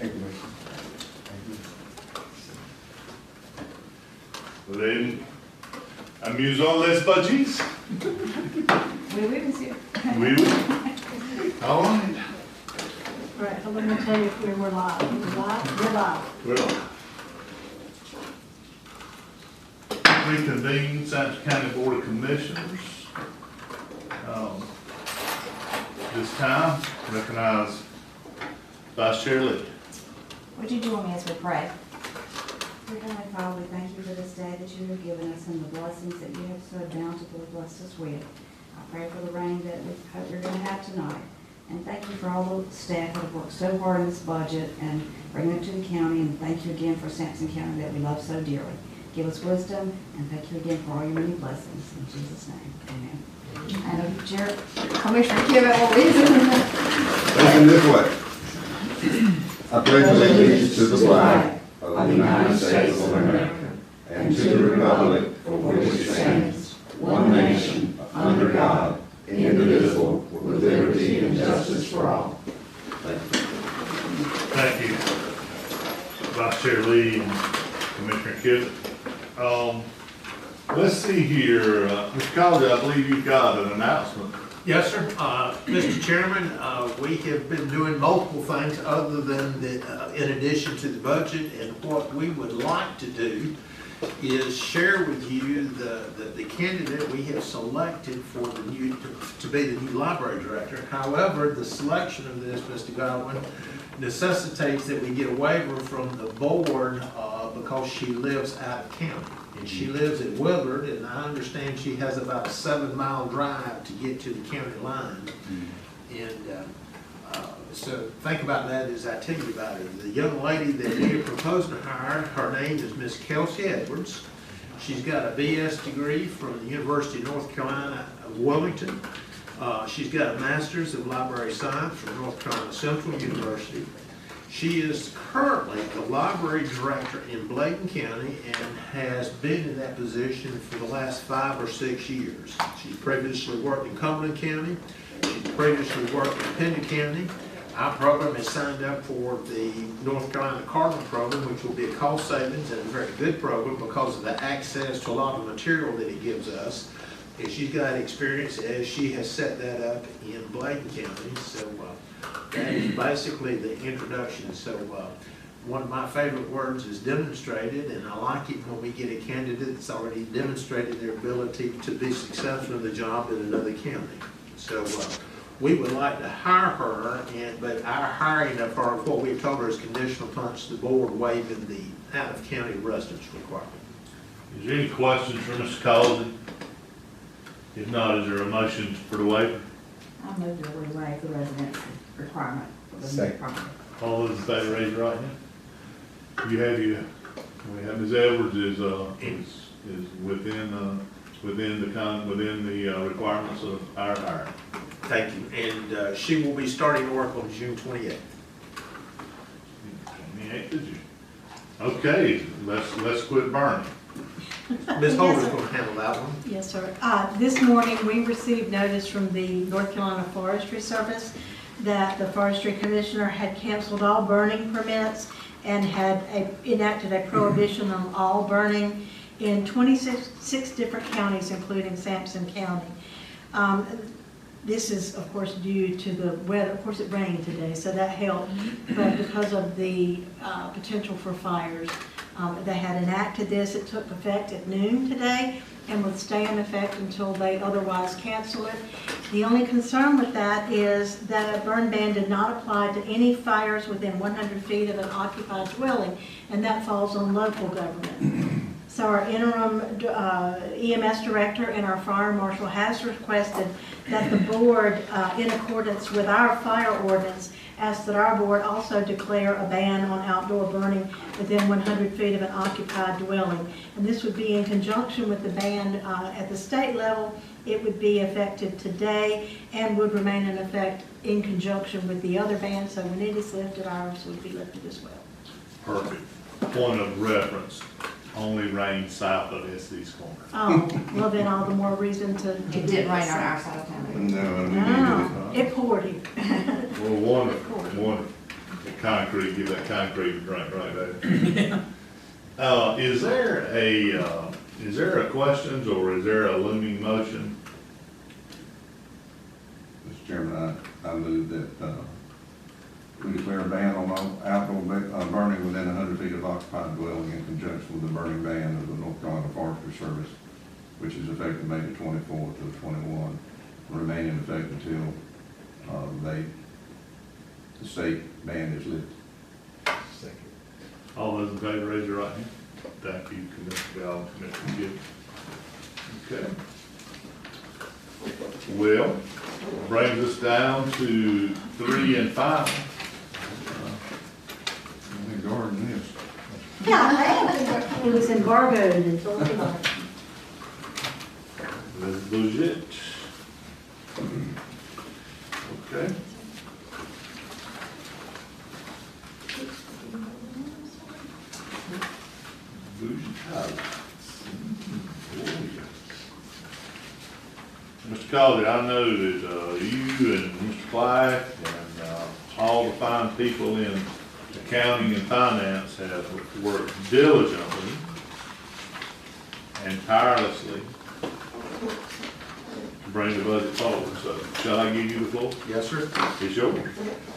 Thank you, Mayor. Then, amuse all les budgies. Oui, oui, monsieur. We will. All right. Right, I'm gonna tell you if we were live. We're live. We're on. Reconvene Sampson County Board of Commissioners. This time, recognize Vice Chair Lee. Would you join me as we pray? Dear Heavenly Father, we thank you for this day that you have given us and the blessings that you have so bountifully blessed us with. I pray for the rain that we hope we're going to have tonight. And thank you for all the staff that have worked so hard in this budget and bringing it to the county. And thank you again for Sampson County that we love so dearly. Give us wisdom, and thank you again for all your many blessings. In Jesus' name, amen. And Commissioner Kivett will lead us. Facing this way. I pledge allegiance to the flag of the United States of America and to the republic for which it stands, one nation, under God, indivisible, with liberty and justice for all. Thank you, Vice Chair Lee and Commissioner Kivett. Let's see here, Mr. Collins, I believe you've got an announcement. Yes, sir. Mr. Chairman, we have been doing multiple things other than in addition to the budget, and what we would like to do is share with you the candidate we have selected for the new, to be the new library director. However, the selection of this, Mr. Godwin, necessitates that we get a waiver from the board because she lives out of county. And she lives in Willard, and I understand she has about a 7-mile drive to get to the county line. And so think about that as I tell you about it. The young lady that we are proposing to hire, her name is Miss Kelsey Edwards. She's got a BS degree from the University of North Carolina of Wilmington. She's got a Master's of Library Science from North Carolina Central University. She is currently the library director in Bladen County and has been in that position for the last 5 or 6 years. She's previously worked in Cumberland County. She's previously worked in Pender County. Our program is signed up for the North Carolina Cardinal program, which will be a cost savings and a very good program because of the access to a lot of material that it gives us. And she's got experience as she has set that up in Bladen County. So that is basically the introduction. So one of my favorite words is demonstrated, and I like it when we get a candidate that's already demonstrated their ability to be successful in the job in another county. So we would like to hire her, but our hiring of her, what we've told her is conditional upon the board waiving the out-of-county residence requirement. Is there any questions for Mr. Collins? If not, is there a motion for the waiver? I move that we waive the residency requirement for the new Second. property. All those in favor, raise your right hand. We have we have Ms. Edwards is within the requirements of our hire. Thank you. And she will be starting work on June 28th. 28th of June. Okay, let's quit burning. Ms. Holder's going to handle that one. Yes, sir. This morning, we received notice from the North Carolina Forestry Service that the Forestry Commissioner had canceled all burning permits and had enacted a prohibition on all burning in 26 different counties, including Sampson County. This is, of course, due to the weather. Of course, it rained today, so that helped. But because of the potential for fires, they had enacted this. It took effect at noon today and would stay in effect until they otherwise cancel it. The only concern with that is that a burn ban did not apply to any fires within 100 feet of an occupied dwelling, and that falls on local government. So our interim EMS director and our fire marshal has requested that the board, in accordance with our fire ordinance, ask that our board also declare a ban on outdoor burning within 100 feet of an occupied dwelling. And this would be in conjunction with the ban at the state level. It would be effective today and would remain in effect in conjunction with the other ban. So when it is lifted, ours would be lifted as well. Perfect. Point of reference, only rain south of SD's corner. Oh, well then all the more reason to It do did rain this. on our side of town. No, we No, it poured here. Well, wonderful, wonderful. concrete, give that concrete a drink right there. Is there a questions or is there a looming motion? Mr. Chairman, I move that, we declare a ban on all outdoor burning within 100 feet of occupied dwelling in conjunction with the burning ban of the North Carolina Forestry Service, which is effective May the 24th to the 21, remain in effect until, the state ban is lifted. Second. All those in favor, raise your right hand. Thank you, Commissioner Gall, Commissioner Gibb. Okay. Well, brings us down to 3 and 5. I think Gordon is. Yeah, it was embargoed until. That's legit. Okay. Mr. Colley, I know that you and Mr. Clyde and all the fine people in accounting and finance have worked diligently and tirelessly to bring the budget forward. So shall I give you the floor? Yes, sir. It's yours.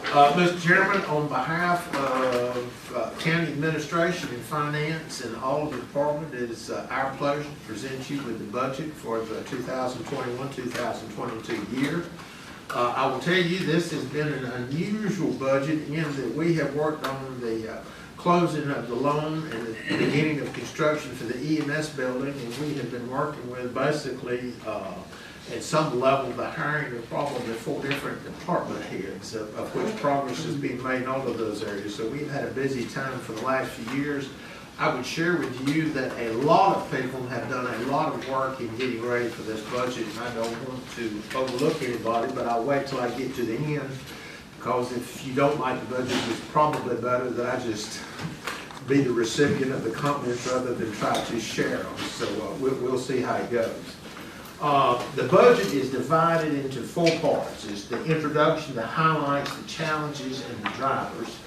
Mr. Chairman, on behalf of county administration and finance and all of the department, it is our pleasure to present you with the budget for the 2021-2022 year. I will tell you, this has been an unusual budget in that we have worked on the closing of the loan and the beginning of construction for the EMS building, and we have been working with basically at some level the hiring of probably 4 different department heads, of which progress is being made in all of those areas. So we've had a busy time for the last few years. I would share with you that a lot of people have done a lot of work in getting ready for this budget, and I don't want to overlook anybody, but I'll wait till I get to the end, because if you don't like the budget, it's probably better that I just be the recipient of the comments rather than try to share them. So we'll see how it goes. The budget is divided into 4 parts. It's the introduction, the highlights, the challenges, and the drivers.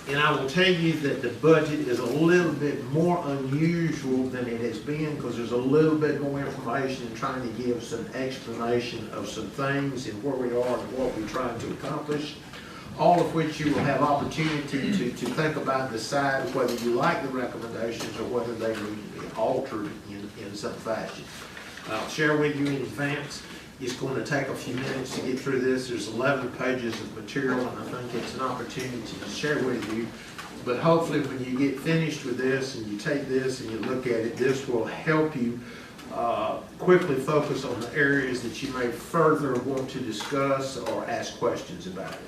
And I will tell you that the budget is a little bit more unusual than it has been because there's a little bit more information and trying to give some explanation of some things and where we are and what we're trying to accomplish. All of which you will have opportunity to think about and decide whether you like the recommendations or whether they need to be altered in some fashion. I'll share with you in advance. It's going to take a few minutes to get through this. There's 11 pages of material, and I think it's an opportunity to share with you. But hopefully when you get finished with this and you take this and you look at it, this will help you quickly focus on the areas that you may further want to discuss or ask questions about it.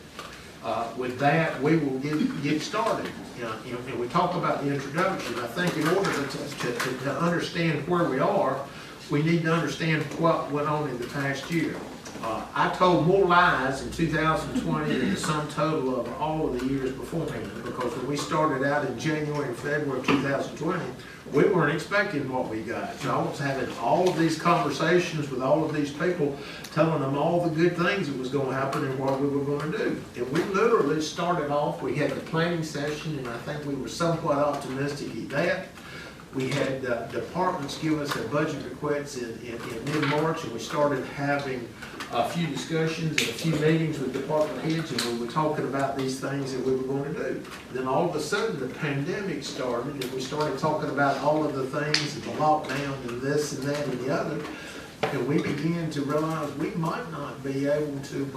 With that, we will get started. And we talk about the introduction. I think in order to understand where we are, we need to understand what went on in the past year. I told more lies in 2020 than the sum total of all of the years beforehand, because when we started out in January and February of 2020, we weren't expecting what we got. So I was having all of these conversations with all of these people, telling them all the good things that was going to happen and what we were going to do. And we literally started off, we had the planning session, and I think we were somewhat optimistic at that. We had departments give us their budget requests in mid-March, and we started having a few discussions and a few meetings with department heads, and we were talking about these things that we were going to do. Then all of a sudden, the pandemic started, and we started talking about all of the things, and the lockdown, and this and that and the other, and we began to realize we might not be able to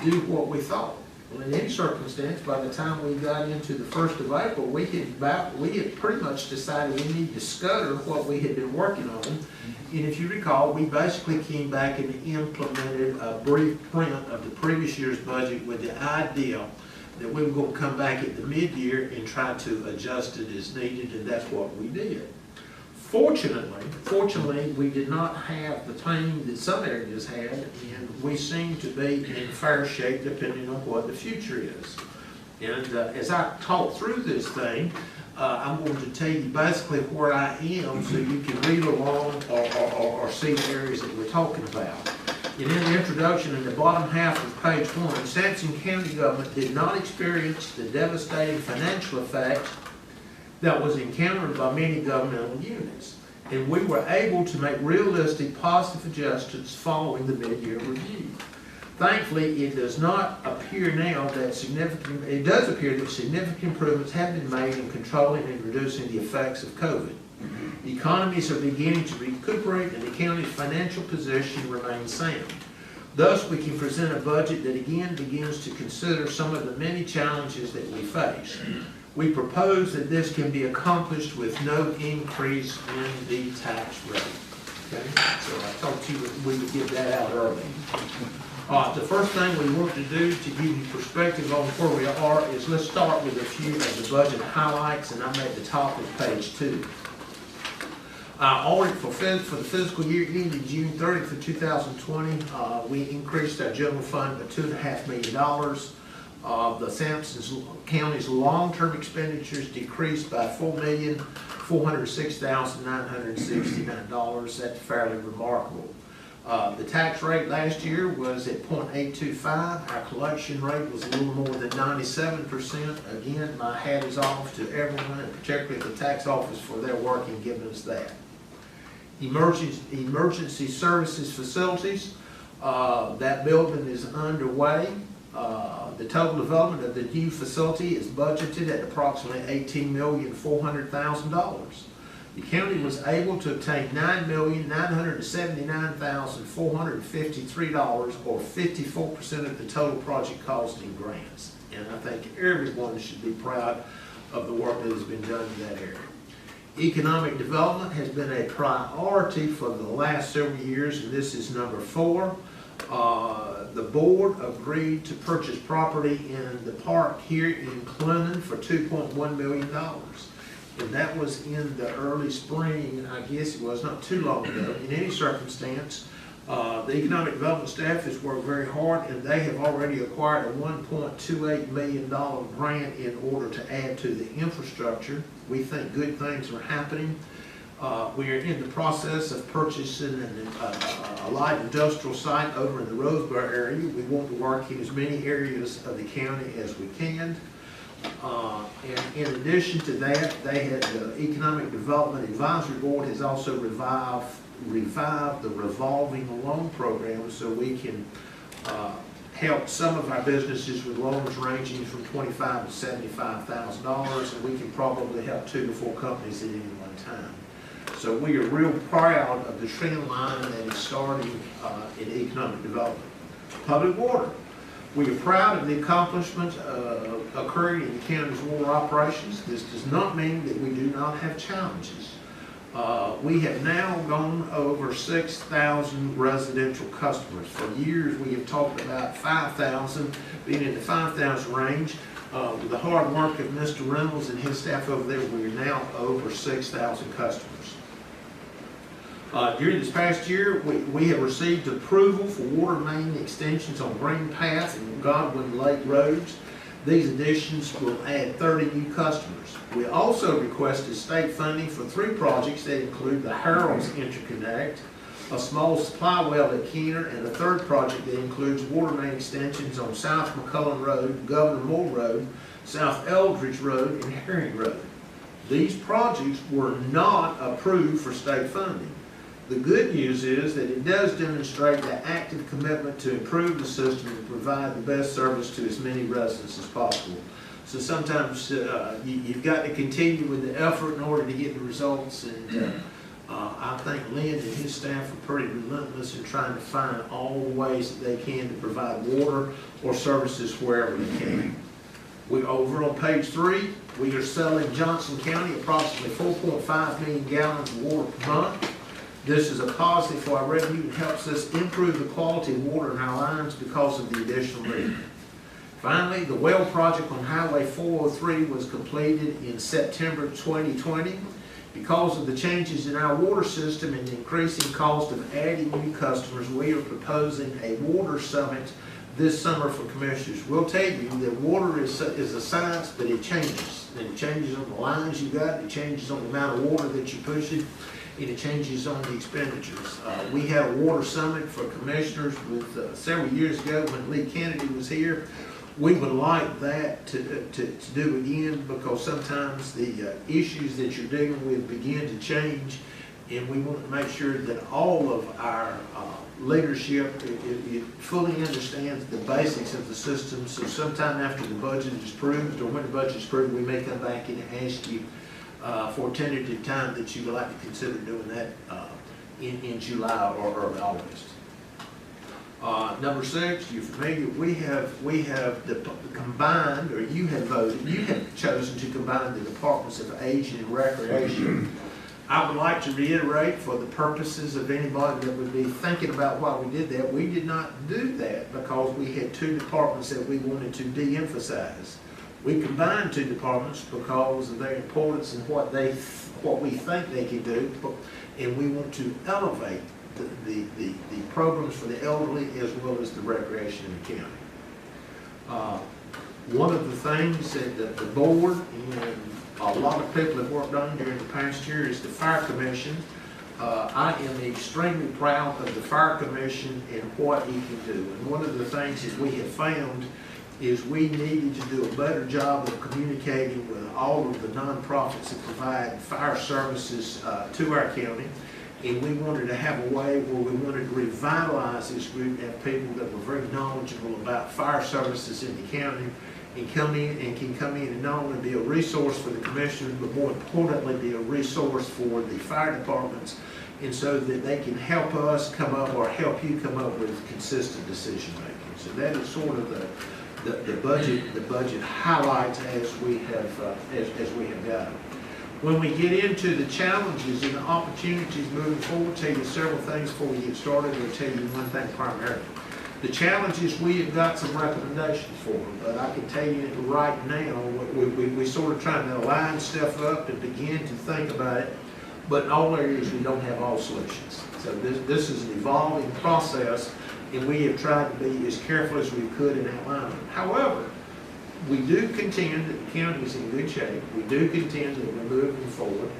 do what we thought. Well, in any circumstance, by the time we got into the 1st of April, we had pretty much decided we need to scudder what we had been working on. And if you recall, we basically came back and implemented a brief print of the previous year's budget with the idea that we were going to come back at the mid-year and try to adjust it as needed, and that's what we did. Fortunately, we did not have the pain that some areas had, and we seem to be in fair shape depending on what the future is. And as I talk through this thing, I'm going to tell you basically where I am so you can read along or see the areas that we're talking about. And in the introduction, in the bottom half of page 1, Sampson County government did not experience the devastating financial effect that was encountered by many governmental units. And we were able to make realistic positive adjustments following the mid-year review. Thankfully, it does not appear now that significant improvements have been made in controlling and reducing the effects of COVID. The economies are beginning to recuperate and the county's financial position remains sound. Thus, we can present a budget that again begins to consider some of the many challenges that we face. We propose that this can be accomplished with no increase in the tax rate. Okay? So I told you that we would get that out early. The first thing we want to do to give you perspective on where we are is let's start with a few of the budget highlights, and I'm at the top of page 2. Audit for the fiscal year ending June 30th of 2020, we increased our general fund by $2.5 million. The Sampson County's long-term expenditures decreased by $4,406,969. That's fairly remarkable. The tax rate last year was at 0.825. Our collection rate was a little more than 97%. Again, my hat is off to everyone, and particularly the tax office, for their work in giving us that. Emergency services facilities, that building is underway. The total development of the new facility is budgeted at approximately $18,400,000. The county was able to obtain $9,979,453, or 54% of the total project cost in grants. And I think everyone should be proud of the work that has been done in that area. Economic development has been a priority for the last several years, and this is number 4. The board agreed to purchase property in the park here in Clinton for $2.1 million. And that was in the early spring, I guess it was not too long ago. In any circumstance, the economic development staff has worked very hard, and they have already acquired a $1.28 million grant in order to add to the infrastructure. We think good things are happening. We are in the process of purchasing a light industrial site over in the Roseboro area. We want to work in as many areas of the county as we can. And in addition to that, the Economic Development Advisory Board has also revived the revolving loan program, so we can help some of our businesses with loans ranging from $25,000 to $75,000, and we can probably help 2 to 4 companies at any one time. So we are real proud of the trend line that is starting in economic development. Public water. We are proud of the accomplishments occurring in the county's water operations. This does not mean that we do not have challenges. We have now gone over 6,000 residential customers. For years, we have talked about 5,000, being in the 5,000 range. With the hard work of Mr. Reynolds and his staff over there, we are now over 6,000 customers. During this past year, we have received approval for water main extensions on Green Path and Godwin Lake roads. These additions will add 30 new customers. We also requested state funding for 3 projects that include the Harold's Interconnect, a small supply well at Keener, and a 3rd project that includes water main extensions on South McCullen Road, Governor Moore Road, South Eldridge Road, and Herring Road. These projects were not approved for state funding. The good news is that it does demonstrate the active commitment to improve the system and provide the best service to as many residents as possible. So sometimes you've got to continue with the effort in order to get the results, and I think Lynn and his staff are pretty relentless in trying to find all the ways that they can to provide water or services wherever they can. Over on page 3, we are selling Johnson County approximately 4.5 million gallons of water per month. This is a positive for our revenue and helps us improve the quality of water in our lines because of the additional revenue. Finally, the well project on Highway 403 was completed in September 2020. Because of the changes in our water system and the increasing cost of adding new customers, we are proposing a water summit this summer for commissioners. We'll tell you that water is a science, but it changes. And it changes on the lines you got, it changes on the amount of water that you're pushing. any changes on the expenditures. We had a water summit for commissioners with, several years ago when Lee Kennedy was here. We would like that to do again, because sometimes the issues that you're dealing with begin to change, and we want to make sure that all of our leadership it fully understands the basics of the system. So sometime after the budget is approved, or when the budget is approved, we may come back and ask you for a tentative time that you would like to consider doing that in July or early August. Number 6, you're familiar, we have combined, or you have voted, you have chosen to combine the Departments of Aging and Recreation. I would like to reiterate, for the purposes of anybody that would be thinking about why we did that, we did not do that because we had 2 departments that we wanted to de-emphasize. We combined 2 departments because of their importance and what we think they can do, and we want to elevate the programs for the elderly as well as the recreation in the county. One of the things that the board and a lot of people have worked on during the past year is the Fire Commission. I am extremely proud of the Fire Commission and what it can do. And one of the things that we have found is we needed to do a better job of communicating with all of the nonprofits that provide fire services to our county. And we wanted to have a way where we wanted to revitalize this group, have people that were very knowledgeable about fire services in the county, and come in and not only be a resource for the commissioners, but more importantly, be a resource for the fire departments, and so that they can help us come up, or help you come up with consistent decision making. So that is sort of the budget highlights as we have got them. When we get into the challenges and the opportunities moving forward, I'll tell you several things before we get started. I'll tell you one thing primarily. The challenges, we have got some recommendations for them, but I can tell you right now, we're sort of trying to line stuff up and begin to think about it, but in all areas we don't have all solutions. So this is an evolving process, and we have tried to be as careful as we could in outlining them. However, we do contend that the county is in good shape. We do contend that we're moving forward.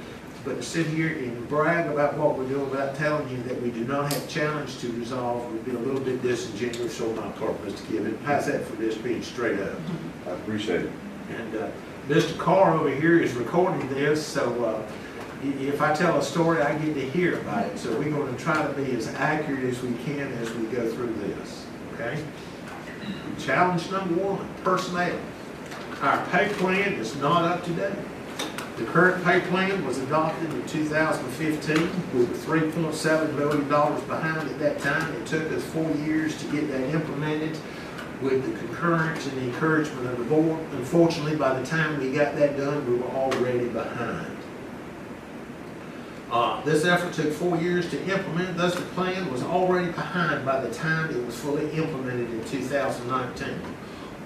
But to sit here and brag about what we're doing without telling you that we do not have a challenge to resolve would be a little bit disingenuous on my part, Mr. Gibbon. How's that for this being straight up? I appreciate it. And Mr. Carr over here is recording this, so if I tell a story, I get to hear about it. So we're going to try to be as accurate as we can as we go through this, okay? Challenge number 1, personnel. Our pay plan is not up to date. The current pay plan was adopted in 2015. We were $3.7 million behind at that time. It took us 4 years to get that implemented with the concurrence and the encouragement of the board. Unfortunately, by the time we got that done, we were already behind. This effort took 4 years to implement, thus the plan was already behind by the time it was fully implemented in 2019.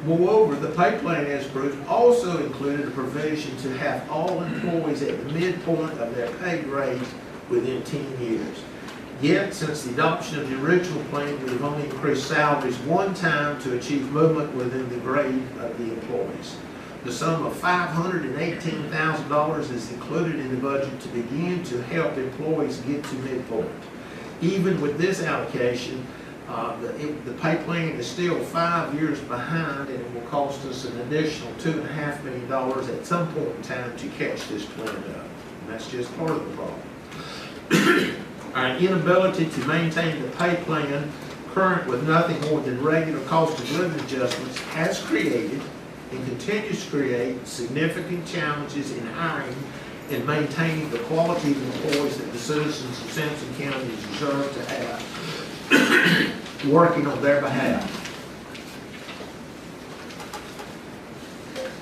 Moreover, the pay plan as approved also included a provision to have all employees at the midpoint of their pay grade within 10 years. Yet, since the adoption of the original plan, we have only increased salaries one time to achieve movement within the grade of the employees. The sum of $518,000 is included in the budget to begin to help employees get to midpoint. Even with this allocation, the pay plan is still 5 years behind, and it will cost us an additional $2.5 million at some point in time to catch this plan up. And that's just part of the problem. Our inability to maintain the pay plan current with nothing more than regular cost of living adjustments has created and continues to create significant challenges in hiring and maintaining the quality of employees that the citizens of Sampson County deserve to have working on their behalf.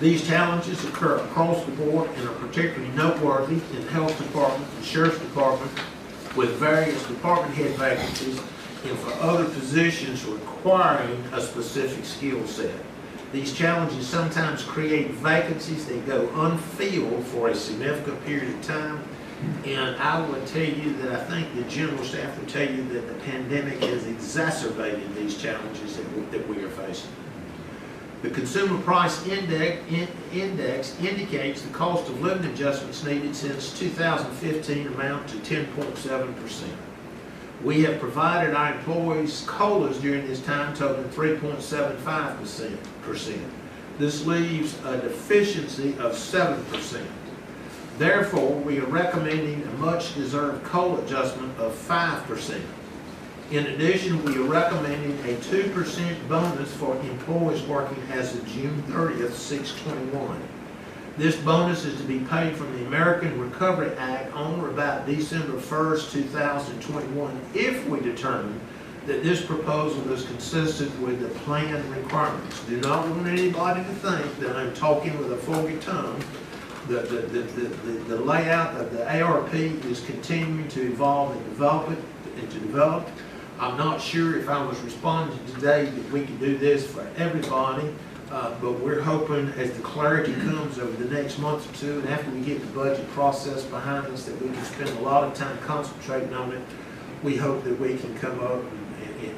These challenges occur across the board and are particularly noteworthy in the Health Department and Sheriff's Department, with various department head vacancies and for other positions requiring a specific skill set. These challenges sometimes create vacancies that go unfilled for a significant period of time. And I would tell you that I think the general staff would tell you that the pandemic has exacerbated these challenges that we are facing. The Consumer Price Index indicates the cost of living adjustments needed since 2015 amount to 10.7%. We have provided our employees COLAs during this time totaling 3.75%. This leaves a deficiency of 7%. Therefore, we are recommending a much-deserved COLA adjustment of 5%. In addition, we are recommending a 2% bonus for employees working as of June 30th, 6/21. This bonus is to be paid from the American Recovery Act on or about December 1st, 2021, if we determine that this proposal is consistent with the plan requirements. Do not want anybody to think that I'm talking with a foggy tongue. The layout of the ARP is continuing to evolve and develop. I'm not sure if I was responding today that we can do this for everybody, but we're hoping as the clarity comes over the next month or two, and after we get the budget process behind us, that we can spend a lot of time concentrating on it. We hope that we can come up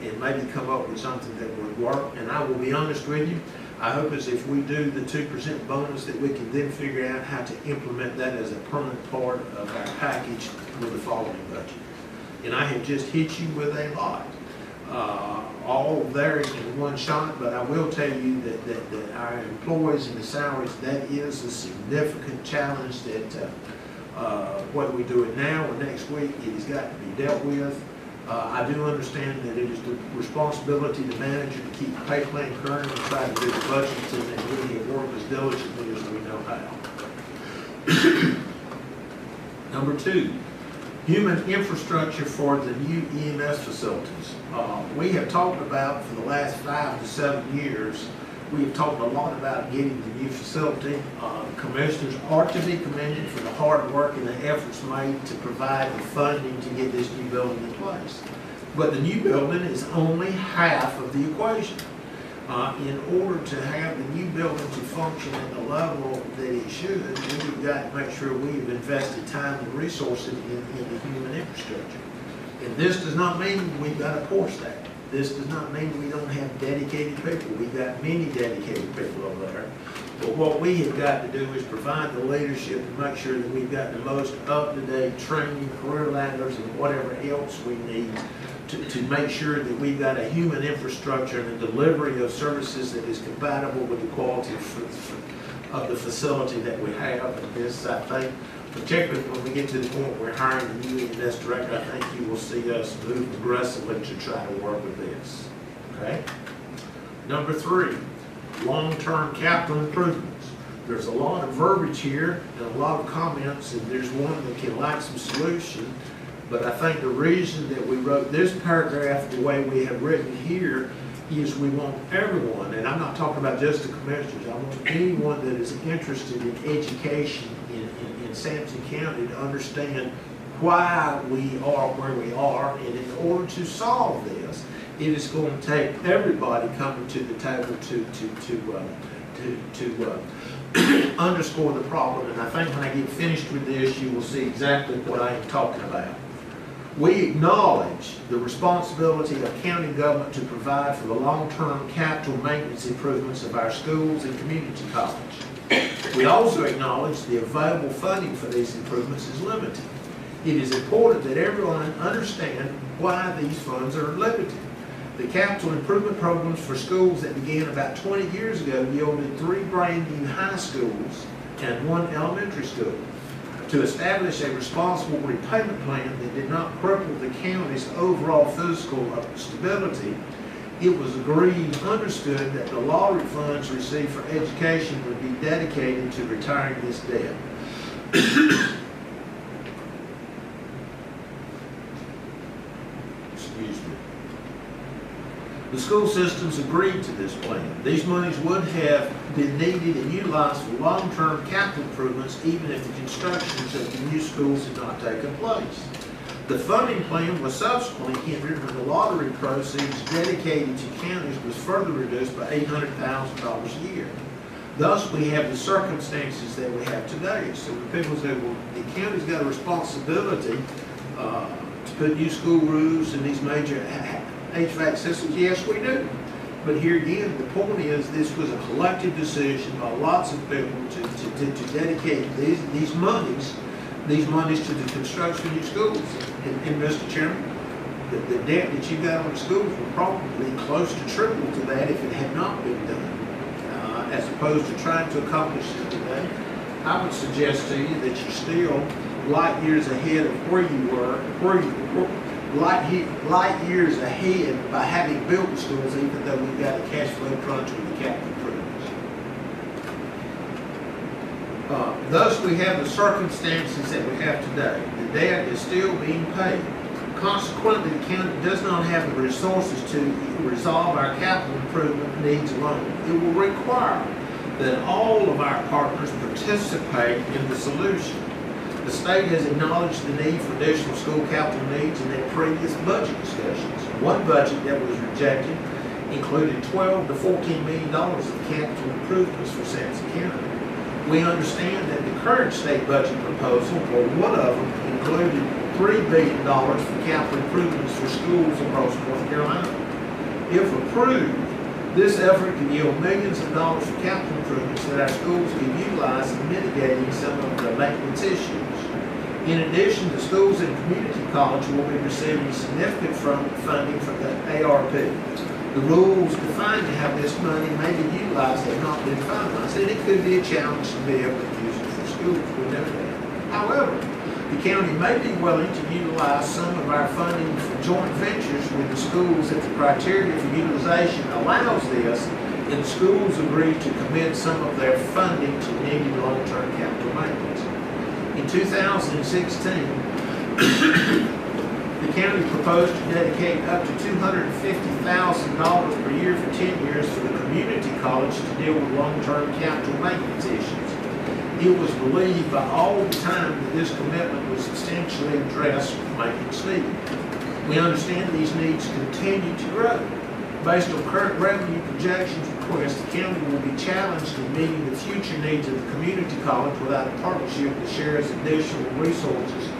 and maybe come up with something that would work. And I will be honest with you, I hope as if we do the 2% bonus that we can then figure out how to implement that as a permanent part of our package with the following budget. And I have just hit you with a lot, all there in one shot, but I will tell you that our employees and the salaries, that is a significant challenge that whether we do it now or next week, it has got to be dealt with. I do understand that it is the responsibility of the manager to keep the pay plan current and try to do the budgets, and we have worked as diligently as we know how. Number 2. Human infrastructure for the new EMS facilities. We have talked about for the last 5 to 7 years, we have talked a lot about getting the new facility. Commissioners are to be commended for the hard work and the efforts made to provide the funding to get this new building in place. But the new building is only half of the equation. In order to have the new building to function at the level that it should, we've got to make sure we've invested time and resources in the human infrastructure. And this does not mean we've got a poor staff. This does not mean we don't have dedicated people. We've got many dedicated people over there. But what we have got to do is provide the leadership and make sure that we've got the most up-to-date training, career ladders, and whatever else we need to make sure that we've got a human infrastructure and a delivery of services that is compatible with the quality of the facility that we have. And this, I think, particularly when we get to the point where we're hiring a new EMS director, I think you will see us move aggressively to try to work with this. Okay? Number 3, long-term capital improvements. There's a lot of verbiage here and a lot of comments, and there's one that can lack some solution. But I think the reason that we wrote this paragraph the way we have written here is we want everyone, and I'm not talking about just the commissioners, I want anyone that is interested in education in Sampson County to understand why we are where we are, and in order to solve this, it is going to take everybody coming to the table to underscore the problem. And I think when I get finished with this, you will see exactly what I am talking about. We acknowledge the responsibility of county government to provide for the long-term capital maintenance improvements of our schools and community college. We also acknowledge the available funding for these improvements is limited. It is important that everyone understand why these funds are limited. The capital improvement programs for schools that began about 20 years ago yielded 3 brand new high schools and 1 elementary school. To establish a responsible repayment plan that did not cripple the county's overall fiscal stability, it was agreed and understood that the lottery funds received for education would be dedicated to retiring this debt. Excuse me. The school systems agreed to this plan. These monies would have been needed and utilized for long-term capital improvements even if the construction of the new schools had not taken place. The funding plan was subsequently hindered when the lottery proceeds dedicated to counties was further reduced by $800,000 a year. Thus, we have the circumstances that we have today. So when people say, well, the county's got a responsibility to put new school roofs and these major HVAC systems, yes, we do. But here again, the point is, this was a collective decision by lots of people to dedicate these monies to the construction of your schools. And Mr. Chairman, the debt that you got on the schools would probably close to triple to that if it had not been done, as opposed to trying to accomplish it today. I would suggest to you that you're still light years ahead of where you were, light years ahead by having built the schools, even though we've got a cash flow crunch with the capital improvements. Thus, we have the circumstances that we have today. The debt is still being paid. Consequently, the county does not have the resources to resolve our capital improvement needs alone. It will require that all of our partners participate in the solution. The state has acknowledged the need for additional school capital needs in their previous budget discussions. One budget that was rejected included $12 to $14 million of capital improvements for Sampson County. We understand that the current state budget proposal, or one of them, included $3 billion for capital improvements for schools across North Carolina. If approved, this effort can yield millions of dollars for capital improvements that our schools can utilize in mitigating some of the maintenance issues. In addition, the schools and community college will be receiving significant funding from the ARP. The rules defined to how this money may be utilized have not been finalized, and it could be a challenge to be able to use it for schools. We know that. However, the county may be willing to utilize some of our funding for joint ventures with the schools if the criteria for utilization allows this, and the schools agree to commit some of their funding to needed long-term capital maintenance. In 2016, the county proposed to dedicate up to $250,000 per year for 10 years for the community college to deal with long-term capital maintenance issues. It was believed by all the time that this commitment would substantially address maintenance needs. We understand these needs continue to grow. Based on current revenue projections requests, the county will be challenged in meeting the future needs of the community college without a partnership that shares additional resources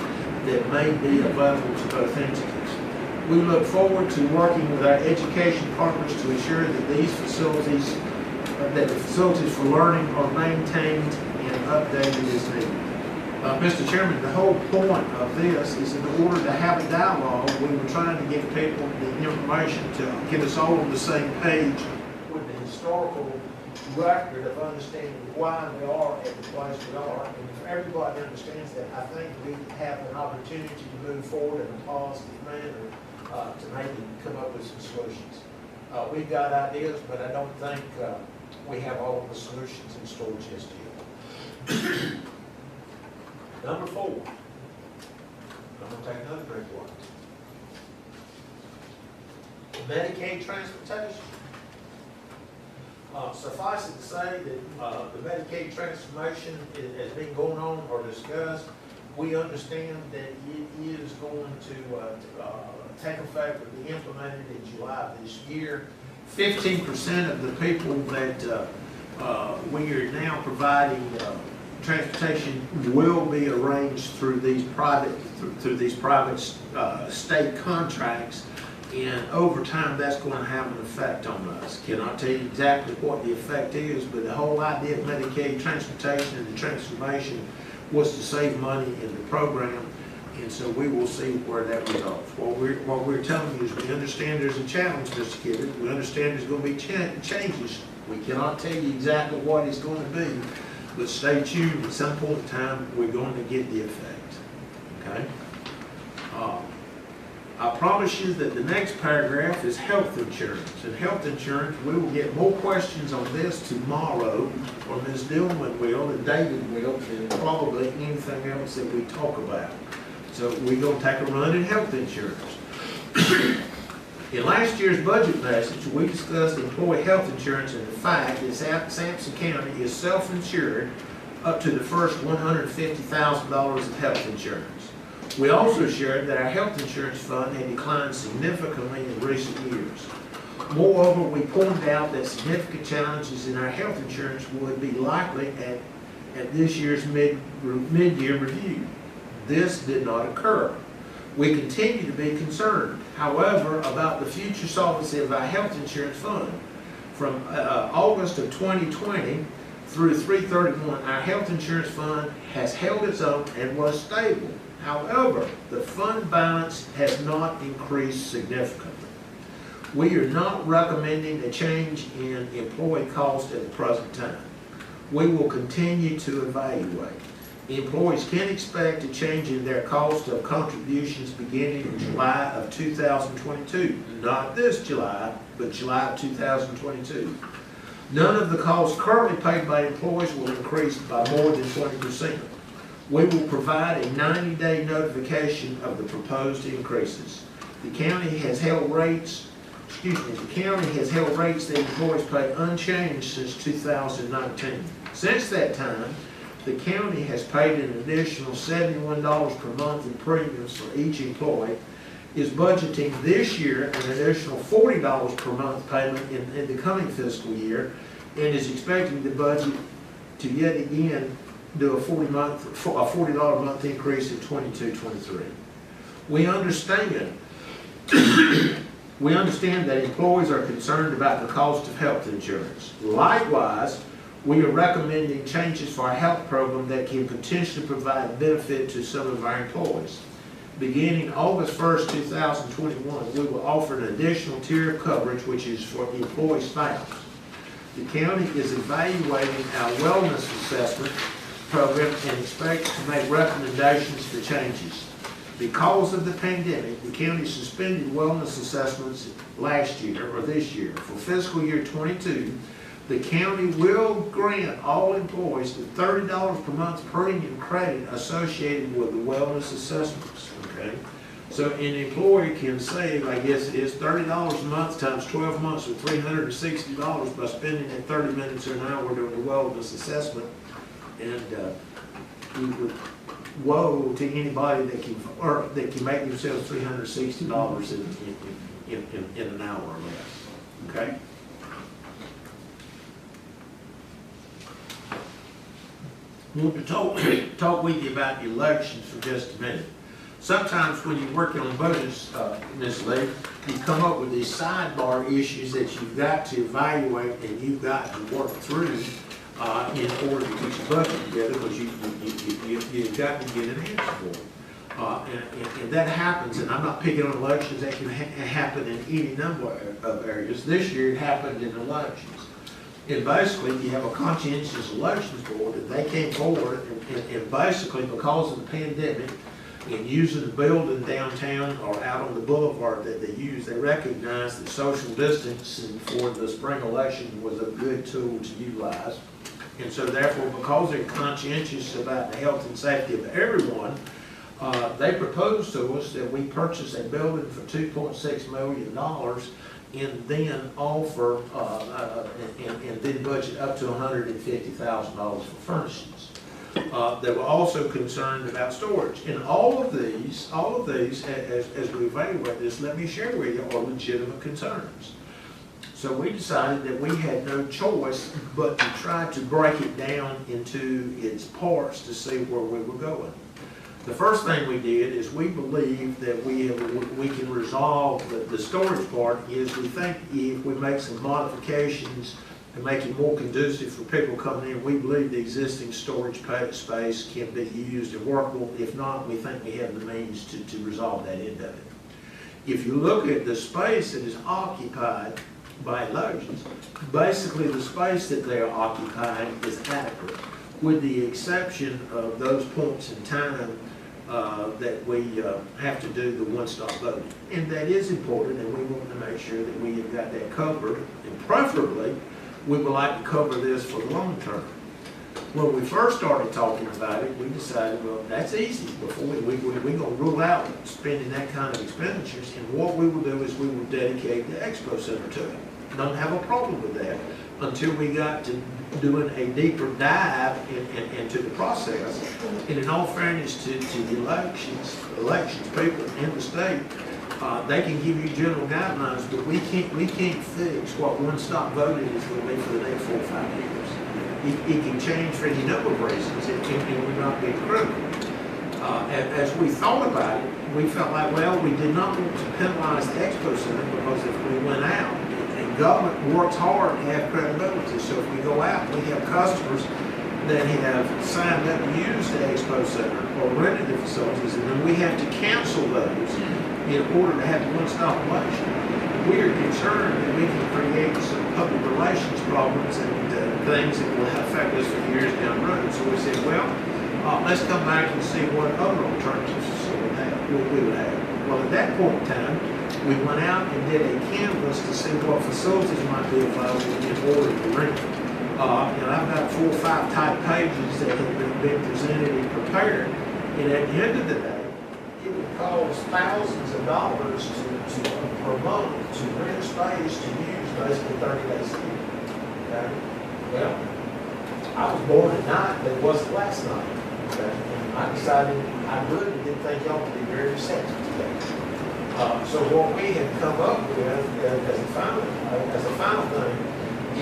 that may be available to both entities. We look forward to working with our education partners to ensure that these facilities, that the facilities for learning are maintained and updated as needed. Mr. Chairman, the whole point of this is in order to have a dialogue, we were trying to give people the information to get us all on the same page with the historical record of understanding why we are at the place we are. And if everybody understands that, I think we have an opportunity to move forward in a positive manner to maybe come up with some solutions. We've got ideas, but I don't think we have all of the solutions in store just yet. Number 4. I'm going to take another drink of water. Medicaid transportation. Suffice it to say that the Medicaid transformation has been going on or discussed. We understand that it is going to take effect or be implemented in July of this year. 15% of the people that we are now providing transportation will be arranged through these private state contracts, and over time that's going to have an effect on us. Cannot tell you exactly what the effect is, but the whole idea of Medicaid transportation and the transformation was to save money in the program, and so we will see where that results. What we're telling you is we understand there's a challenge, Mr. Kidder. We understand there's going to be changes. We cannot tell you exactly what it's going to be, but stay tuned. At some point in time, we're going to get the effect. Okay? I promise you that the next paragraph is health insurance. And health insurance, we will get more questions on this tomorrow, or Ms. Dillman will, and David will, and probably anything else that we talk about. So we're going to take a run at health insurance. In last year's budget message, we discussed employee health insurance and the fact that Sampson County is self-insured up to the first $150,000 of health insurance. We also shared that our health insurance fund had declined significantly in recent years. Moreover, we pointed out that significant challenges in our health insurance would be likely at this year's mid-year review. This did not occur. We continue to be concerned, however, about the future solvency of our health insurance fund. From August of 2020 through 3/31, our health insurance fund has held its own and was stable. However, the fund balance has not increased significantly. We are not recommending a change in employee cost at the present time. We will continue to evaluate. Employees can expect a change in their cost of contributions beginning in July of 2022. Not this July, but July of 2022. None of the costs currently paid by employees will increase by more than 20%. We will provide a 90-day notification of the proposed increases. The county has held rates that employees pay unchanged since 2019. Since that time, the county has paid an additional $71 per month in premiums for each employee, is budgeting this year an additional $40 per month payment in the coming fiscal year, and is expecting the budget to yet again do a $40 a month increase in 22-23. We understand that employees are concerned about the cost of health insurance. Likewise, we are recommending changes for our health program that can potentially provide benefit to some of our employees. Beginning August 1st, 2021, we will offer an additional tier of coverage, which is for employee spouse. The county is evaluating our wellness assessment program and expects to make recommendations for changes. Because of the pandemic, the county suspended wellness assessments last year, or this year. For fiscal year 22, the county will grant all employees the $30 per month premium credit associated with the wellness assessments, okay? So an employee can save, I guess it is $30 a month times 12 months or $360 by spending that 30 minutes or an hour doing the wellness assessment. And we would woe to anybody that can make themselves $360 in an hour or less, okay? I want to talk with you about elections for just a minute. Sometimes when you're working on budgets, Ms. Lee, you come up with these sidebar issues that you've got to evaluate and you've got to work through in order to get your budget together, because you've got to get an answer for it. And that happens, and I'm not picking on elections, that can happen in any number of areas. This year it happened in elections. And basically, you have a conscientious elections board, and they came forward, and basically, because of the pandemic, and using the building downtown or out on the boulevard that they use, they recognized that social distancing for the spring election was a good tool to utilize. And so therefore, because they're conscientious about the health and safety of everyone, they proposed to us that we purchase a building for $2.6 million and then offer, and then budget up to $150,000 for furnishings. They were also concerned about storage. And all of these, as we evaluate this, let me share with you, are legitimate concerns. So we decided that we had no choice but to try to break it down into its parts to see where we were going. The first thing we did is we believe that we can resolve the storage part. Is we think if we make some modifications and make it more conducive for people coming in, we believe the existing storage space can be used and workable. If not, we think we have the means to resolve that end of it. If you look at the space that is occupied by elections, basically the space that they are occupying is adequate, with the exception of those points in time that we have to do the one-stop voting. And that is important, and we want to make sure that we have got that covered, and preferably, we would like to cover this for the long term. When we first started talking about it, we decided, well, that's easy. Before we're going to rule out spending that kind of expenditures, and what we will do is we will dedicate the Expo Center to it. Don't have a problem with that until we got to doing a deeper dive into the process. And in all fairness to the elections people in the state, they can give you general guidelines, but we can't fix what one-stop voting is going to be for the next 4 or 5 years. It can change for any number of reasons. It will not be critical. As we thought about it, we felt like, well, we did not want to penalize the Expo Center, because if we went out and government works hard to have credibility. So if we go out, we have customers that have signed up to use the expo center or rented the facilities, and then we have to cancel those in order to have a one-stop election. We are concerned that we can create some public relations problems and things that will affect us for years down the road. So we said, well, let's come back and see what other alternatives we would have. Well, at that point in time, we went out and did a canvas to see what facilities might be available in order to rent. And I've got 4 or 5 type pages that have been presented and prepared. And at the end of the day, it would cost thousands of dollars per month to rent space to use basically 30 days a year. Okay? Well, I was born at night, but it wasn't last night. Okay? And I decided I really didn't think y'all would be very receptive to that. So what we have come up with as a final thing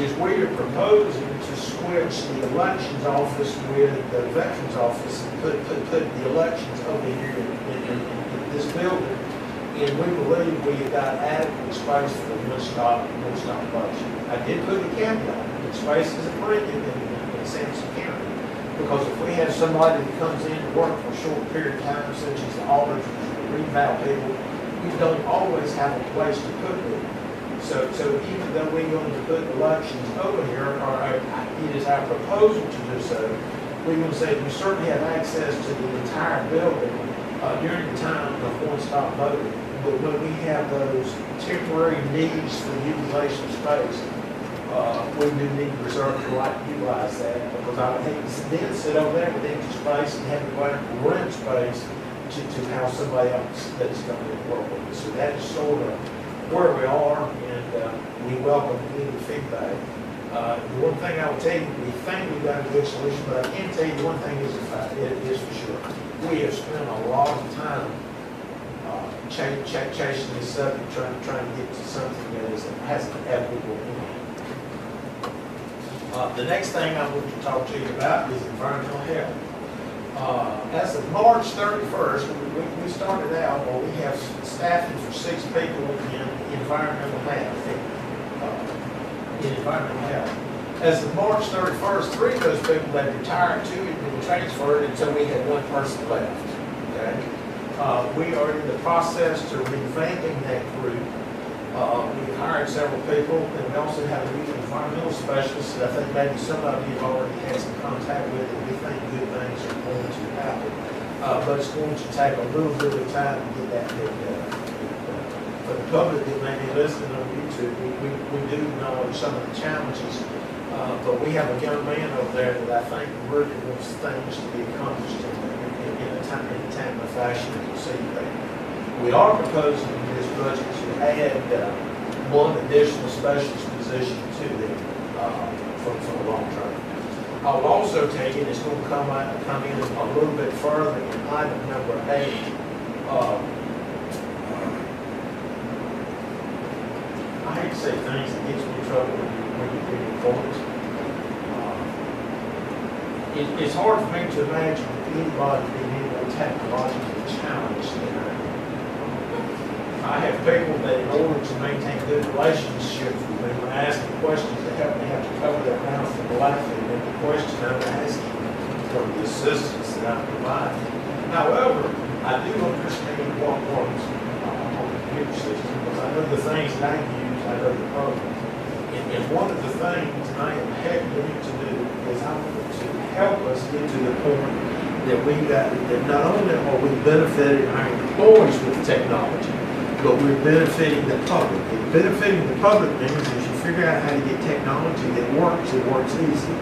is we are proposing to switch the elections office with the veterans office and put the elections over here in this building. And we believe we have got adequate space for the one-stop election. I did put a caveat that space is a premium in Sampson County. Because if we have somebody that comes in to work for a short period of time, such as the auditors or reval people, we don't always have a place to put them. So even though we're going to put elections over here, or it is our proposal to do so, we're going to say we certainly have access to the entire building during the time of one-stop voting. But when we have those temporary needs for utilization of space, we do need to reserve the right to utilize that, because I would hate to then sit over there with empty space and have to go out and rent space to house somebody else that's going to work with us. So that is sort of where we are, and we welcome any feedback. The one thing I will tell you, we think we've got a good solution, but I can tell you one thing is a fact, it is for sure. We have spent a lot of time chasing this subject, trying to get to something that has an equitable end. The next thing I want to talk to you about is environmental health. As of March 31st, we started out, well, we have staffing for 6 people in environmental health. As of March 31st, 3 of those people had retired, 2 had been transferred, and so we had 1 person left. Okay? We are in the process to revamping that group. We've hired several people, and we also have a new environmental specialist that I think maybe some of you have already had some contact with, and we think good things are going to happen. But it's going to take a little bit of time to get that bit done. For the public that may be listening on YouTube, we do acknowledge some of the challenges, but we have a young man over there that I think really wants things to be accomplished in a timely fashion, and we'll see that. We are proposing in this budget to add 1 additional specialist position to them for the long term. I will also tell you, and it's going to come in a little bit further in item number 8. I hate to say things that gets me in trouble when you read reports. It's hard for me to imagine anybody being able to technologically challenge their. I have people that, in order to maintain good relationships with me, when I ask them questions, they have to cover their mouth from laughing at the question I'm asking from the assistance that I'm providing. However, I do understand what works on the computer system, because I know the things that I use, I know the programs. And one of the things I am happy to do is I want to help us get to the point that that not only are we benefiting our employees with the technology, but we're benefiting the public. And benefiting the public means is you figure out how to get technology that works and works easy.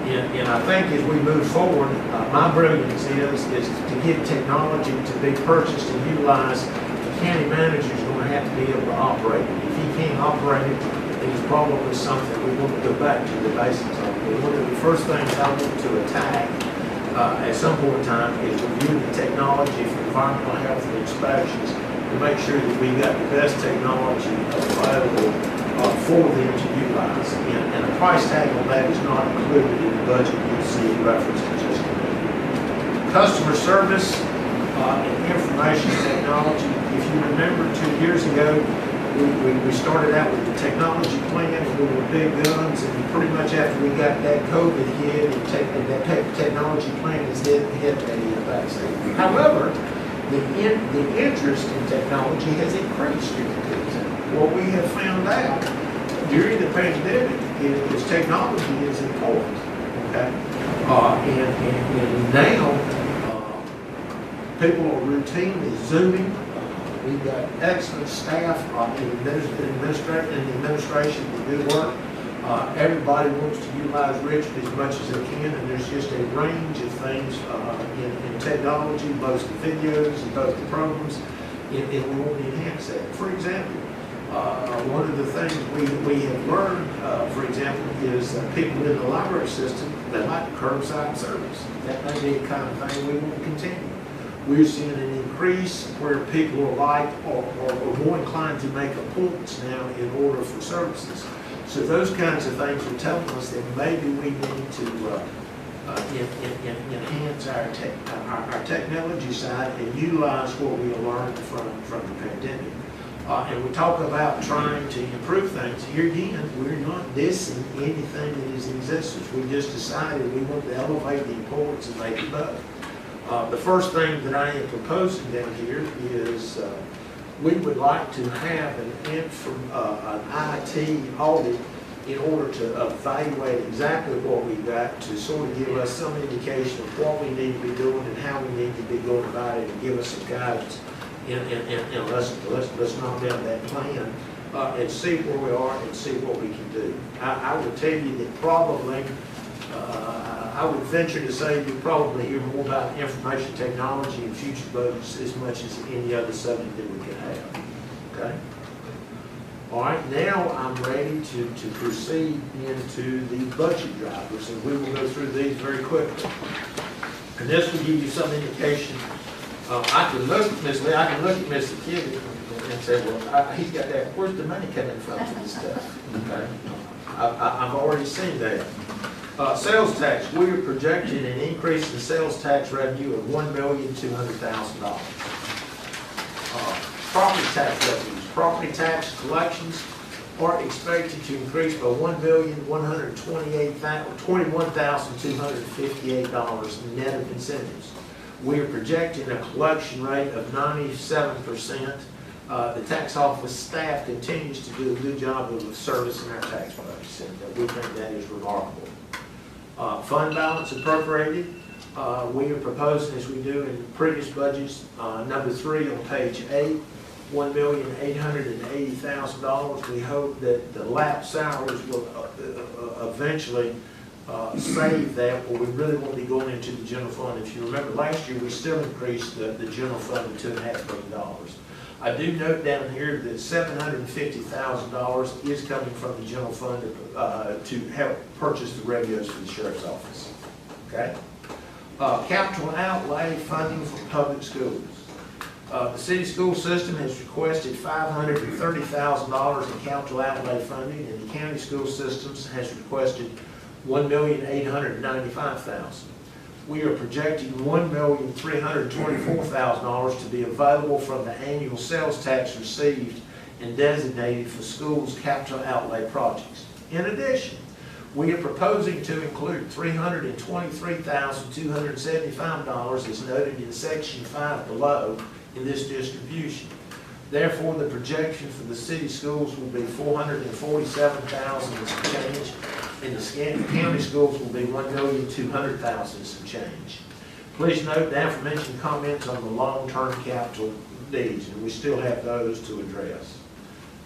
And I think as we move forward, my brilliance is to get technology to be purchased and utilized. The county manager is going to have to be able to operate it. If he can't operate it, it's probably something we want to go back to the basics of. One of the first things I want to attack at some point in time is review the technology for environmental health and inspections, to make sure that we've got the best technology available for them to utilize. And a price tag on that is not included in the budget. You'll see reference to just a minute. Customer service and information technology. If you remember 2 years ago, we started out with the technology plan, and we were big guns, and pretty much after we got that COVID hit, and that technology plan is hit a backseat. However, the interest in technology has increased during the pandemic. What we have found out during the pandemic is technology is important. Okay, and now people are routinely Zooming. We've got excellent staff in the administration that do work. Everybody wants to utilize Richmond as much as they can, and there's just a range of things in technology, both the videos and both the programs, and we want to enhance that. For example, one of the things we have learned, for example, is people in the library system, they like curbside service. That may be the kind of thing we want to continue. We're seeing an increase where people are like or more inclined to make appointments now in order for services. So those kinds of things are telling us that maybe we need to enhance our technology side and utilize what we learned from the pandemic. And we talk about trying to improve things. Here again, we're not dissing anything that is in existence. We just decided we want to elevate the importance and make it better. The first thing that I am proposing down here is we would like to have an IT audit in order to evaluate exactly what we've got, to sort of give us some indication of what we need to be doing and how we need to be going about it, and give us some guidance. And let's knock down that plan and see where we are and see what we can do. I would tell you that probably, I would venture to say you probably hear more about information technology and future budgets as much as any other subject that we can have. Okay? All right, now I'm ready to proceed into the budget drivers, and we will go through these very quickly. And this will give you some indication. I can look at Mr. Kibbe and say, well, he's got that. Where's the money coming from for this stuff? Okay, I've already seen that. Sales tax, we are projecting an increase in sales tax revenue of $1,200,000. Property tax revenues, property tax collections are expected to increase by $1,121,258 net of incentives. We are projecting a collection rate of 97%. The tax office staff continues to do a good job of servicing our tax budgets, and we think that is remarkable. Fund balance appropriated, we are proposing, as we do in previous budgets, number 3 on page 8, $1,880,000. We hope that the lapsed salaries will eventually save that, or we really won't be going into the general fund. If you remember last year, we still increased the general fund to $2.5 million. I do note down here that $750,000 is coming from the general fund to help purchase the radios for the sheriff's office. Okay. Capital outlay funding for public schools. The city school system has requested $530,000 in capital outlay funding, and the county school systems has requested $1,895,000. We are projecting $1,324,000 to be available from the annual sales tax received and designated for schools' capital outlay projects. In addition, we are proposing to include $323,275 as noted in section 5 below in this distribution. Therefore, the projection for the city schools will be $447,000 and some change, and the county schools will be $1,200,000 and some change. Please note the aforementioned comments on the long-term capital needs, and we still have those to address.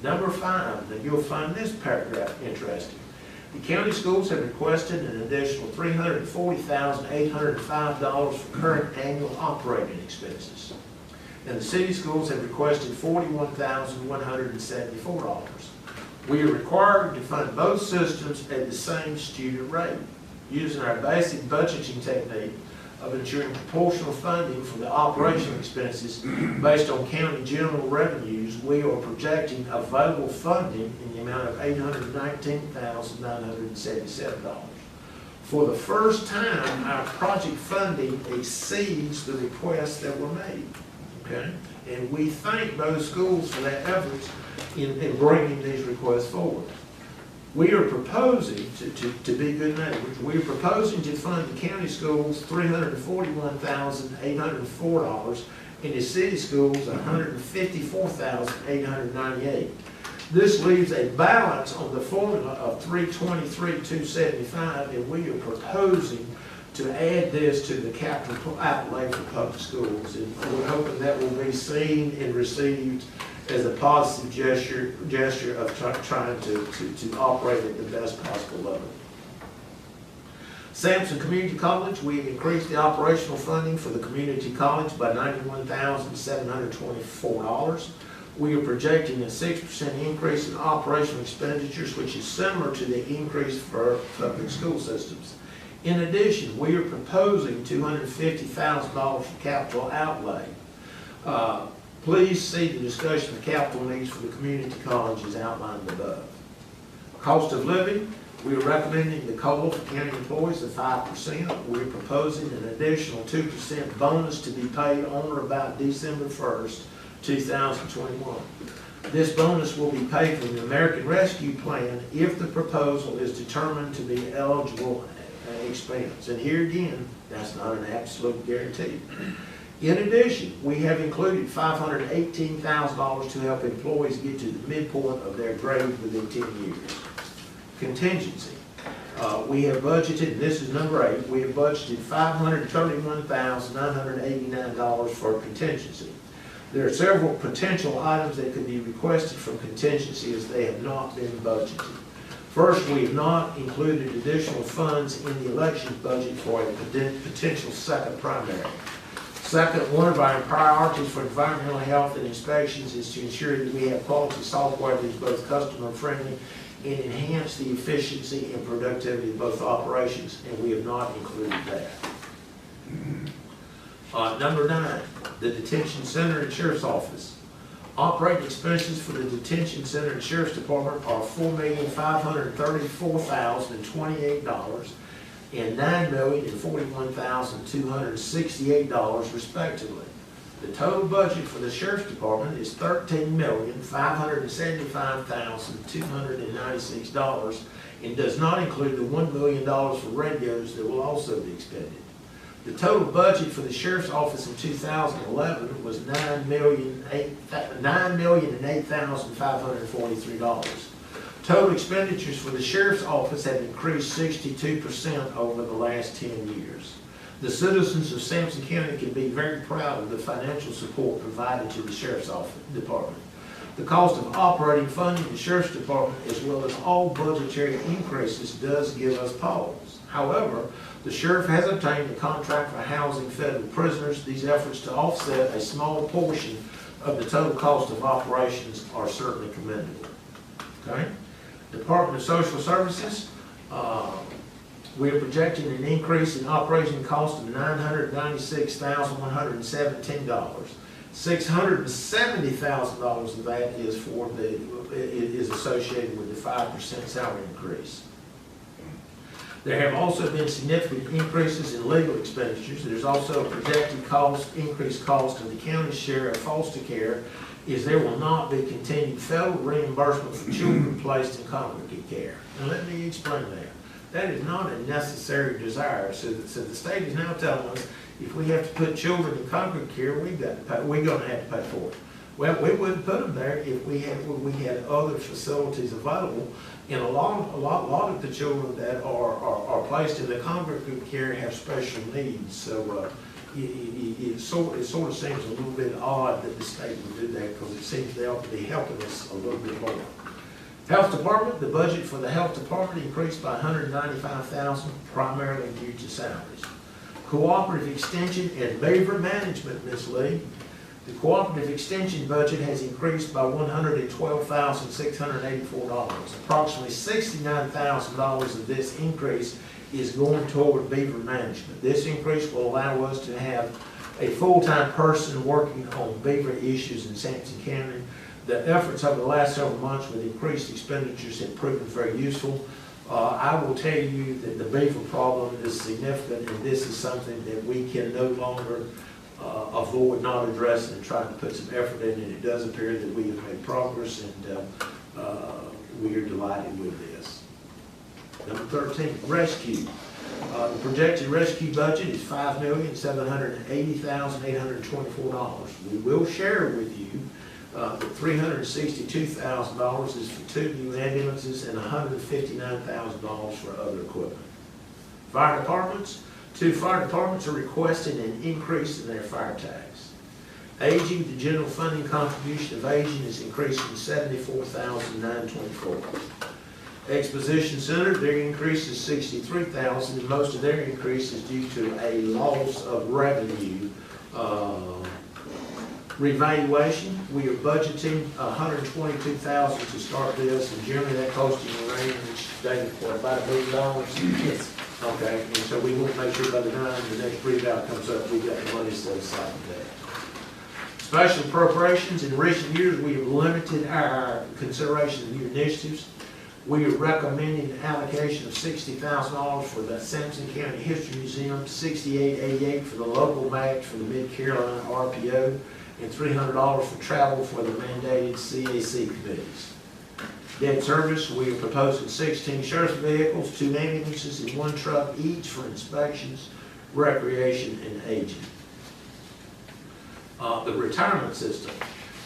Number 5, now you'll find this paragraph interesting. The county schools have requested an additional $340,805 for current annual operating expenses. And the city schools have requested $41,174. We are required to fund both systems at the same student rate. Using our basic budgeting technique of ensuring proportional funding for the operational expenses based on county general revenues, we are projecting available funding in the amount of $819,977. For the first time, our project funding exceeds the requests that were made. okay? And we thank those schools for their efforts in bringing these requests forward. We are proposing, to be good neighbors, we are proposing to fund the county schools $341,804 and the city schools $154,898. This leaves a balance on the formula of $323,275, and we are proposing to add this to the capital outlay for public schools. And we're hoping that will be seen and received as a positive gesture of trying to operate at the best possible level. Sampson Community College, we increased the operational funding for the community college by $91,724. We are projecting a 6% increase in operational expenditures, which is similar to the increase for public school systems. In addition, we are proposing $250,000 for capital outlay. Please see the discussion of capital needs for the community college as outlined above. Cost of living, we are recommending the COLA for county employees of 5%. We're proposing an additional 2% bonus to be paid on or about December 1st, 2021. This bonus will be paid from the American Rescue Plan if the proposal is determined to be eligible expense. And here again, that's not an absolute guarantee. In addition, we have included $518,000 to help employees get to the midpoint of their grade within 10 years. Contingency. We have budgeted, and this is number 8, we have budgeted $531,989 for contingency. There are several potential items that could be requested from contingency as they have not been budgeted. First, we have not included additional funds in the elections budget for a potential second primary. Second, one of our priorities for environmental health and inspections is to ensure that we have quality software that is both customer friendly and enhance the efficiency and productivity of both operations, and we have not included that. Number 9, the detention center and sheriff's office. Operating expenses for the detention center and sheriff's department are $4,534,028 and $9,041,268 respectively. The total budget for the sheriff's department is $13,575,296 and does not include the $1 million for radios that will also be expended. The total budget for the sheriff's office in 2011 was $9,008,543. Total expenditures for the sheriff's office have increased 62% over the last 10 years. The citizens of Sampson County can be very proud of the financial support provided to the sheriff's department. The cost of operating funding the sheriff's department, as well as all budgetary increases, does give us pause. However, the sheriff has obtained a contract for housing federal prisoners. These efforts to offset a small portion of the total cost of operations are certainly commendable. Okay? Department of Social Services, we are projecting an increase in operation cost of $996,117. $670,000 of that is associated with the 5% salary increase. There have also been significant increases in legal expenditures. There's also a projected increased cost of the county's share of foster care, is there will not be continued federal reimbursement for children placed in congregate care. And let me explain that. That is not a necessary desire. So the state is now telling us if we have to put children in congregate care, we're going to have to pay for it. Well, we wouldn't put them there if we had other facilities available. And a lot of the children that are placed in the congregate care have special needs. So it sort of seems a little bit odd that the state would do that, because it seems they ought to be helping us a little bit more. Health Department, the budget for the Health Department increased by $195,000, primarily due to salaries. Cooperative Extension and Beaver Management, Ms. Lee. The Cooperative Extension budget has increased by $112,684. Approximately $69,000 of this increase is going toward Beaver Management. This increase will allow us to have a full-time person working on beaver issues in Sampson County. The efforts over the last several months with increased expenditures have proven very useful. I will tell you that the beaver problem is significant, and this is something that we can no longer avoid not addressing and trying to put some effort in, and it does appear that we have made progress, and we are delighted with this. Number 13, rescue. The projected rescue budget is $5,780,824. We will share with you that $362,000 is for 2 new ambulances and $159,000 for other equipment. Fire departments. 2 fire departments are requesting an increase in their fire tax. Aging, the general funding contribution of aging is increasing to $74,924. Exposition Center, their increase is $63,000, and most of their increase is due to a loss of revenue. Revaluation, we are budgeting $122,000 to start this, and generally that costing a range, David, for about $1 million. Yes. Okay, and so we want to make sure by the time the next reval comes up, we've got the money set aside for that. Special appropriations, in recent years, we have limited our consideration of new initiatives. We are recommending an allocation of $60,000 for the Sampson County History Museum, $6888 for the local match for the Mid-Carolina RPO, and $300 for travel for the mandated CAC committees. Debt service, we are proposing 16 sheriff's vehicles, 2 ambulances, and 1 truck each for inspections, recreation, and aging. The retirement system.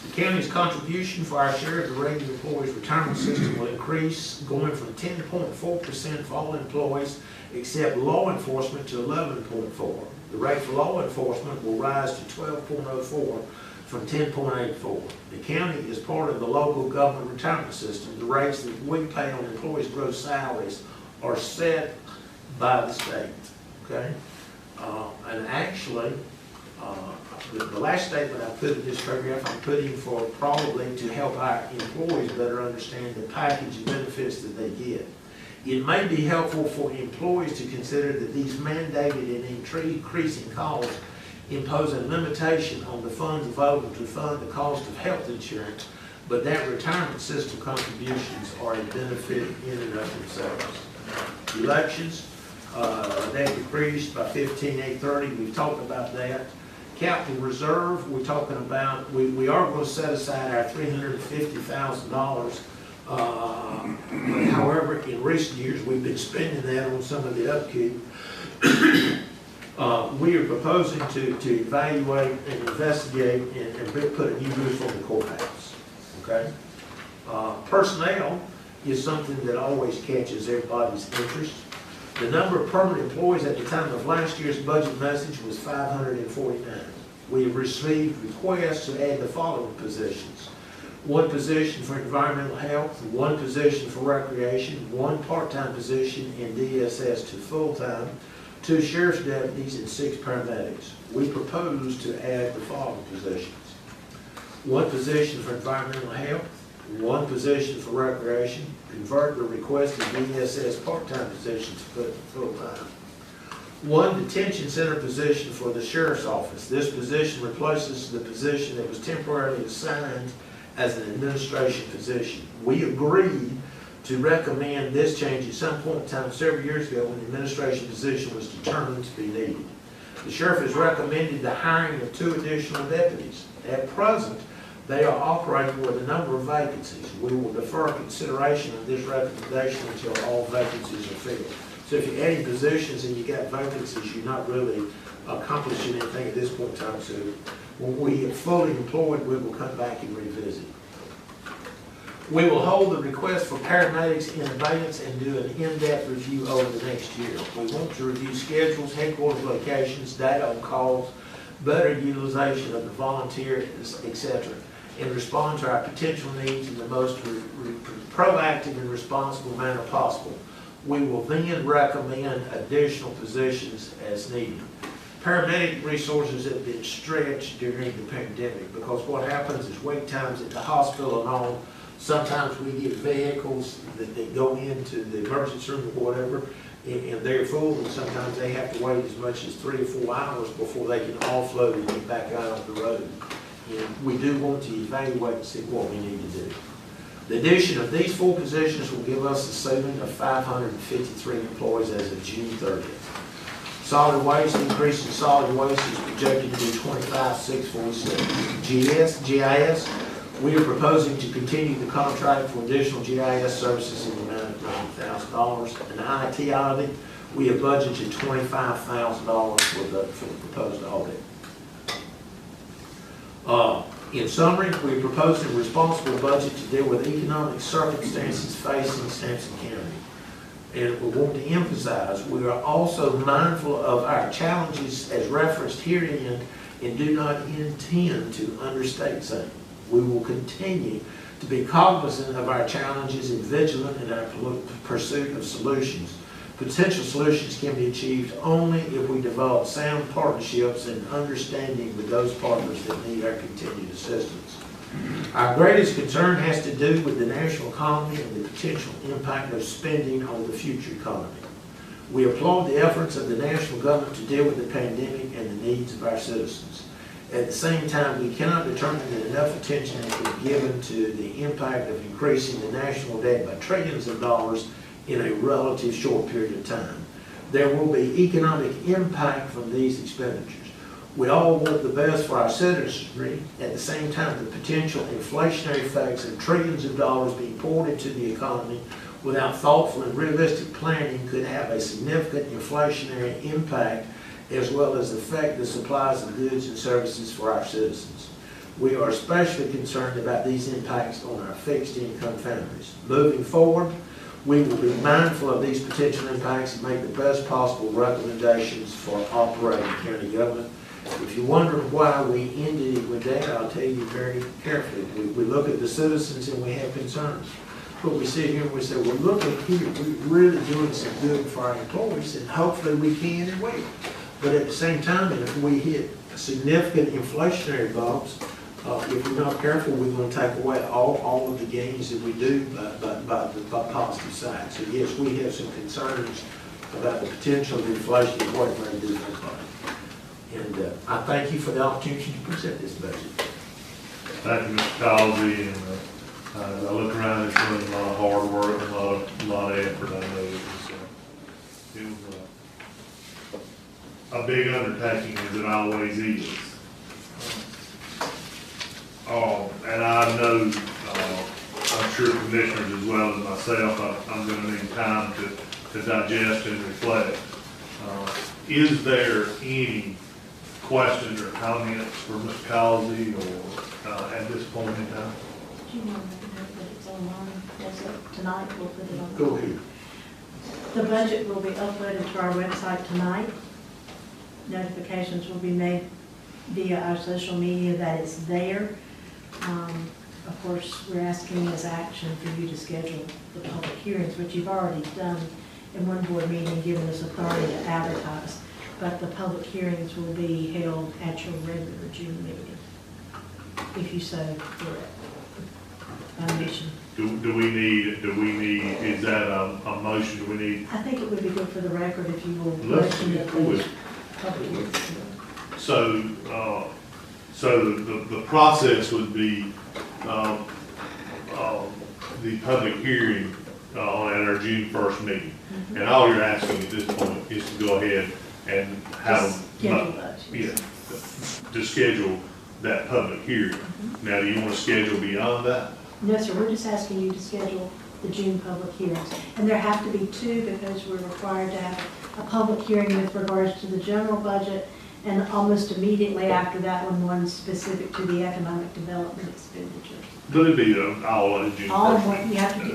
The county's contribution for our share of the regular employees' retirement system will increase, going from 10.4% for all employees except law enforcement to 11.4%. The rate for law enforcement will rise to 12.04% from 10.84%. The county is part of the local government retirement system. The rates that we pay on employees' gross salaries are set by the state. Okay, and actually, the last statement I put in this paragraph, I'm putting for probably to help our employees better understand the package of benefits that they get. It may be helpful for employees to consider that these mandated and increasing costs impose a limitation on the funds available to fund the cost of health insurance, but that retirement system contributions are a benefit in and of themselves. Elections, that decreased by 15,830. We've talked about that. Capital reserve, we're talking about, we are going to set aside our $350,000. However, in recent years, we've been spending that on some of the upkeep. We are proposing to evaluate and investigate and put a new roof on the courthouse. Okay? Personnel is something that always catches everybody's interest. The number of permanent employees at the time of last year's budget message was 549. We have received requests to add the following positions: 1 position for environmental health, 1 position for recreation, 1 part-time position in DSS to full-time, 2 sheriff's deputies, and 6 paramedics. We propose to add the following positions: 1 position for environmental health, 1 position for recreation, convert the requested DSS part-time position to full-time. 1 detention center position for the sheriff's office. This position replaces the position that was temporarily assigned as an administration position. We agreed to recommend this change at some point in time several years ago when the administration position was determined to be needed. The sheriff has recommended the hiring of 2 additional deputies. At present, they are operating with a number of vacancies. We will defer consideration of this recommendation until all vacancies are filled. So if you're adding positions and you got vacancies, you're not really accomplishing anything at this point in time. So when we are fully employed, we will come back and revisit. We will hold the request for paramedics in advance and do an in-depth review over the next year. We want to review schedules, headquarters locations, data on calls, better utilization of the volunteers, etc., and respond to our potential needs in the most proactive and responsible manner possible. We will then recommend additional positions as needed. Paramedic resources have been stretched during the pandemic because what happens is wait times at the hospital and all. Sometimes we get vehicles that go into the emergency room or whatever, and they're full, and sometimes they have to wait as much as 3 or 4 hours before they can offload and get back out on the road. And we do want to evaluate and see what we need to do. The addition of these 4 positions will give us a ceiling of 553 employees as of June 30th. Solid waste, increase in solid waste is projected to be 25,646. GIS, we are proposing to continue the contract for additional GIS services in the amount of $90,000. An IT audit, we have budgeted $25,000 for the proposed audit. In summary, we propose a responsible budget to deal with economic circumstances facing Sampson County. And we want to emphasize, we are also mindful of our challenges as referenced herein and do not intend to understate them. We will continue to be cognizant of our challenges and vigilant in our pursuit of solutions. Potential solutions can be achieved only if we develop sound partnerships and understanding with those partners that need our continued assistance. Our greatest concern has to do with the national economy and the potential impact of spending on the future economy. We applaud the efforts of the national government to deal with the pandemic and the needs of our citizens. At the same time, we cannot determine that enough attention has been given to the impact of increasing the national debt by trillions of dollars in a relative short period of time. There will be economic impact from these expenditures. We all want the best for our citizenry. At the same time, the potential inflationary effects of trillions of dollars being poured into the economy without thoughtful and realistic planning could have a significant inflationary impact as well as affect the supplies of goods and services for our citizens. We are especially concerned about these impacts on our fixed income families. Moving forward, we will be mindful of these potential impacts and make the best possible recommendations for operating county government. If you wonder why we ended it with that, I'll tell you very carefully. We look at the citizens and we have concerns. But we sit here and we say, well, look at here, we're really doing some good for our employees, and hopefully we can and will. But at the same time, if we hit significant inflationary bumps, if we're not careful, we're going to take away all of the gains that we do by the positive side. So yes, we have some concerns about the potential of inflation and what it may do to our economy. And I thank you for the opportunity to present this budget. Thank you, Mr. Causey, and as I look around, it's been a lot of hard work, a lot of effort. I know it was a big undertaking, as it always is. And I know, I'm sure commissioners as well as myself, I'm going to need time to digest and reflect. Is there any questions or comments for Mr. Causey or at this point in time? Do you want to make that it's online? Yes, tonight we'll put it on. Go ahead. The budget will be uploaded to our website tonight. Notifications will be made via our social media that it's there. Of course, we're asking as action for you to schedule the public hearings, which you've already done in one board meeting, giving us authority to advertise. But the public hearings will be held at your regular June meeting, if you so direct. Do we need, is that a motion? Do we need? I think it would be good for the record if you will Let's motion that do it. public hearings. So the process would be, the public hearing, at our June 1st meeting. Mm-hmm. And all you're asking at this point is to go ahead and have. Schedule that. Yeah, to schedule that public hearing. Mm-hmm. Now, do you want to schedule beyond that? No, sir, we're just asking you to schedule the June public hearings. And there have to be two because we're required to have a public hearing with regards to the general budget, and almost immediately after that one specific to the economic development expenditures. Could it be all in June? All of 1st? what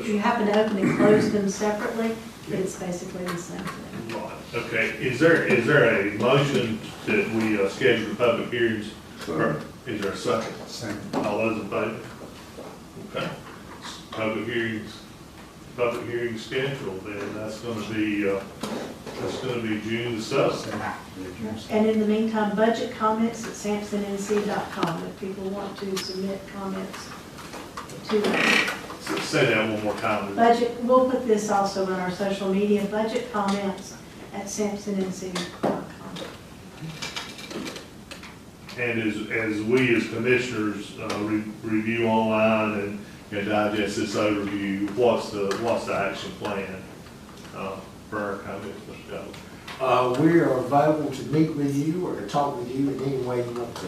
you happen to open and close them separately, but it's basically the same thing. Right. Okay, is there a motion that we schedule public hearings? Or is there a second? Second. All those in favor? Okay. Public hearings scheduled, and that's gonna be June the 7th. And in the meantime, budget comments at sampsonnc.com if people want to submit comments to Say that one more time. budget. We'll put this also on our social media, budget comments at sampsonnc.com. And as we as commissioners review online and digest this overview, what's the action plan for our comments, Mr. Kelly? We are available to meet with you or to talk with you in any way you want to.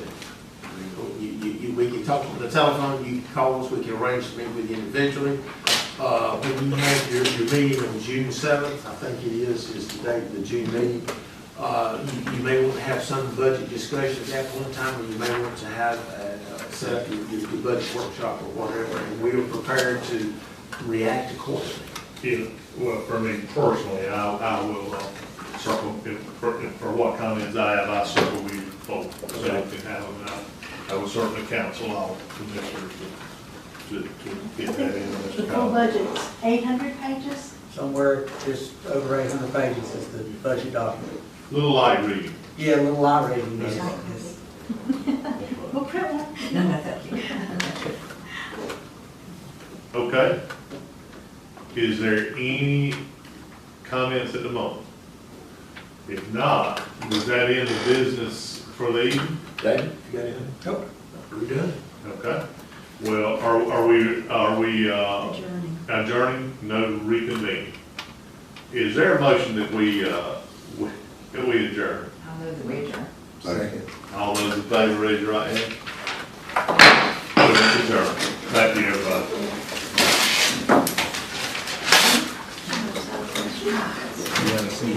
We can talk on the telephone, you can call us, we can arrange to meet with you individually. When you have your meeting on June 7th, I think it is the date of the June meeting, you may want to have some budget discussions at one time, or you may want to have set up your budget workshop or whatever, and we are prepared to react accordingly. Yeah, well, for me personally, I will circle, for what comments I have, I circle with you folks, so you can have them, and I will certainly counsel all commissioners to get that in. The full budget's 800 pages? Somewhere just over 800 pages is the budget document. Little light reading. Yeah, a little light reading. Yes. We'll print one. No, thank you. Okay. Is there any comments at the moment? If not, does that end the business for the evening? David, you got anything? Nope. We're done. Okay. Well, are we Adjourning. adjourning? No reconvene. Is there a motion that we adjourn? I'll move the we adjourn. Second. All those in favor, raise your right hand. We're adjourned. Thank you, everybody. Yeah, see.